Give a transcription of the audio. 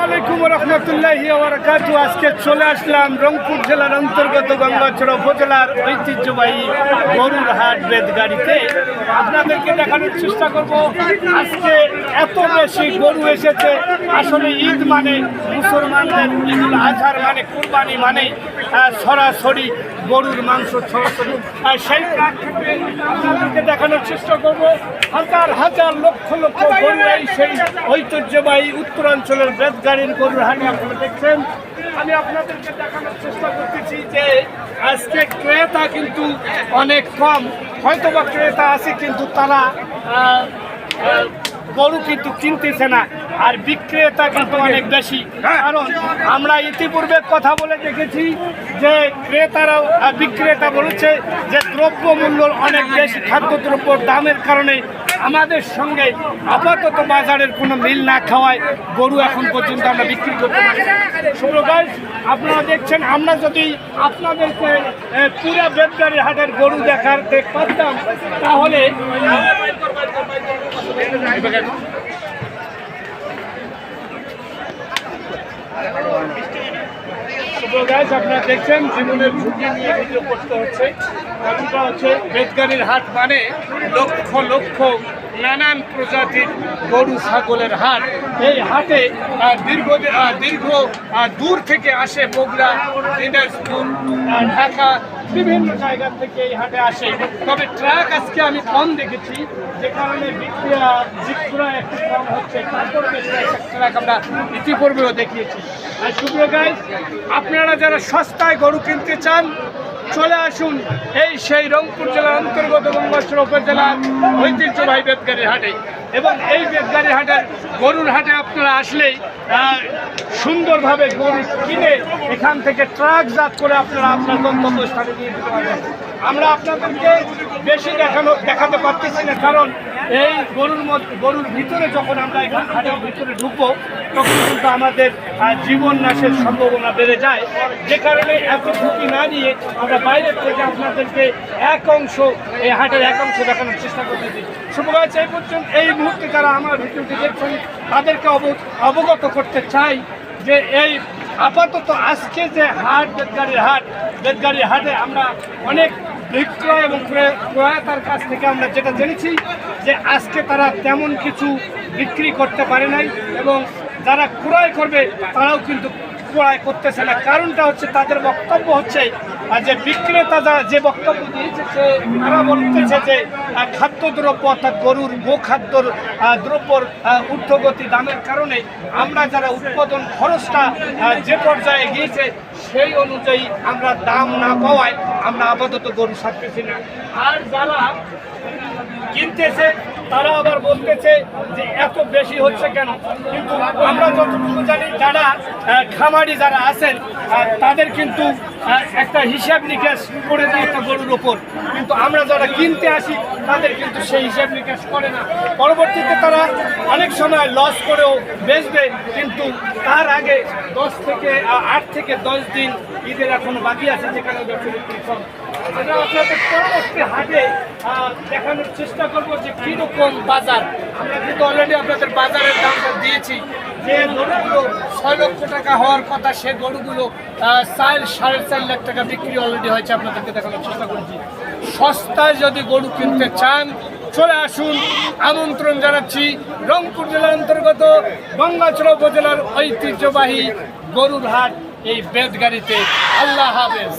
আলাইকুম রহমতুল্লাহি ওয়া বারাকাতুহু। আজকে চলে আসলাম রংপুর জেলার অন্তর্গত গঙ্গাচড়া উপজেলার ঐতিহ্যবাহী গরুর হাট বেদগাড়িতে। আপনাদেরকে দেখানোর চেষ্টা করব আজকে এত বেশি গরু এসেছে। আসলে ঈদ মানে মুসলমানদের ঈদুল আজহার মানে কুরবানি মানে সরাসরি গরুর মাংস সরাসরি সেই প্রেক্ষিতে আপনাদেরকে দেখানোর চেষ্টা করব হাজার হাজার লক্ষ লক্ষ গরু এই সেই ঐতিহ্যবাহী উত্তরাঞ্চলের বেদগাড়ির গরুর হাটে আপনারা দেখছেন। আমি আপনাদেরকে দেখানোর চেষ্টা করতেছি যে আজকে ক্রেতা কিন্তু অনেক কম, হয়তোবা ক্রেতা আছে কিন্তু তারা গরু কিন্তু কিনতেছে না, আর বিক্রেতা কিন্তু অনেক বেশি। কারণ আমরা ইতিপূর্বে কথা বলে দেখেছি যে ক্রেতারাও বিক্রেতা বলেছে যে দ্রব্যমূল্য অনেক বেশি, খাদ্যদ্রব্যর দামের কারণে আমাদের সঙ্গে আপাতত বাজারের কোনো মিল না খাওয়ায় গরু এখন পর্যন্ত আমরা বিক্রি করতে পারি। শুভ গাইস, আপনারা দেখছেন, আমরা যদি আপনাদেরকে পুরো বেদগাড়ির হাটের গরু দেখতে পারতাম তাহলে আপনারা দেখছেন জীবনের ঝুঁকি নিয়ে ভিডিও করতে হচ্ছে। এটা হচ্ছে বেদগাড়ির হাট মানে লক্ষ লক্ষ নানান প্রজাতির গরু ছাগলের হাট। এই হাটে দীর্ঘ দূর থেকে আসে, বগুড়া, দিনাজপুর, ঢাকা, বিভিন্ন জায়গা থেকে এই হাটে আসে। তবে ট্রাক আজকে আমি কম দেখেছি, যে কারণে বিক্রয় একটু কম হচ্ছে। তারপর ট্রাক আমরা ইতিপূর্বেও দেখিয়েছি। আর সুপ্রিয় গাইস, আপনারা যারা সস্তায় গরু কিনতে চান চলে আসুন এই সেই রংপুর জেলার অন্তর্গত গঙ্গাচড়া উপজেলার ঐতিহ্যবাহী বেদগাড়ির হাটে। এবং এই বেদগাড়ির হাটের গরুর হাটে আপনারা আসলেই সুন্দরভাবে গরু কিনে এখান থেকে ট্রাকজাত করে আপনারা আপনার গন্তব্যস্থানে নিয়ে যেতে পারবেন। আমরা আপনাদেরকে বেশি দেখাতে পারতেছি না, কারণ এই গরুর ভিতরে যখন আমরা এখান হাটের ভিতরে ঢুকবো তখন কিন্তু আমাদের জীবন নাশের সম্ভাবনা বেড়ে যায়, যে কারণে এত ঝুঁকি না নিয়ে আমরা বাইরের থেকে আপনাদেরকে এই হাটের এক অংশ দেখানোর চেষ্টা করতেছি। শুভকামনা এই পর্যন্ত এই মুহূর্তে যারা আমার ভিডিওটি দেখছেন তাদেরকে অবগত করতে চাই যে এই আপাতত আজকে যে হাট বেদগাড়ির হাটে আমরা অনেক বিক্রয় এবং ক্রেতার কাছ থেকে আমরা যেটা জেনেছি যে আজকে তারা তেমন কিছু বিক্রি করতে পারে নাই, এবং যারা ক্রয় করবে তারাও কিন্তু ক্রয় করতেছে না। কারণটা হচ্ছে তাদের বক্তব্য হচ্ছে যে বিক্রেতা যে বক্তব্য দিয়েছে তারা বলতেছে যে খাদ্যদ্রব্য অর্থাৎ গরুর গোখাদ্যর দ্রব্যর ঊর্ধ্বগতি দামের কারণে আমরা যারা উৎপাদন খরচটা যে পর্যায়ে গিয়েছে সেই অনুযায়ী আমরা দাম না পাওয়ায় আমরা আপাতত গরু ছাড়তেছি না। আর যারা কিনতেছে তারা আবার বলতেছে যে এত বেশি হচ্ছে কেন, কিন্তু আমরা যতটুকু জানি যারা খামারি যারা আছেন তাদের কিন্তু একটা হিসাব নিকাশ করে দিয়েছে গরুর ওপর, কিন্তু আমরা যারা কিনতে আসি তাদের কিন্তু সেই হিসাব নিকাশ করে না। পরবর্তীতে তারা অনেক সময় লস করেও বেচবে, কিন্তু তার আগে 8 থেকে 10 দিন ঈদের এখনো বাকি আছে, যেখানে কম। এটা আপনাদের পরবর্তী হাটে দেখানোর চেষ্টা করবো যে কীরকম বাজার। আমরা কিন্তু অলরেডি আপনাদের বাজারের দামটা দিয়েছি। যে গরুগুলো 6 লক্ষ টাকা হওয়ার কথা সে গরুগুলো 4-4.5 লাখ টাকা বিক্রি অলরেডি হয়েছে। আপনাদেরকে দেখানোর চেষ্টা করছি। সস্তায় যদি গরু কিনতে চান চলে আসুন, আমন্ত্রণ জানাচ্ছি রংপুর জেলার অন্তর্গত গঙ্গাচড়া উপজেলার ঐতিহ্যবাহী গরুর হাট এই বেদগাড়িতে। আল্লাহ হাফেজ।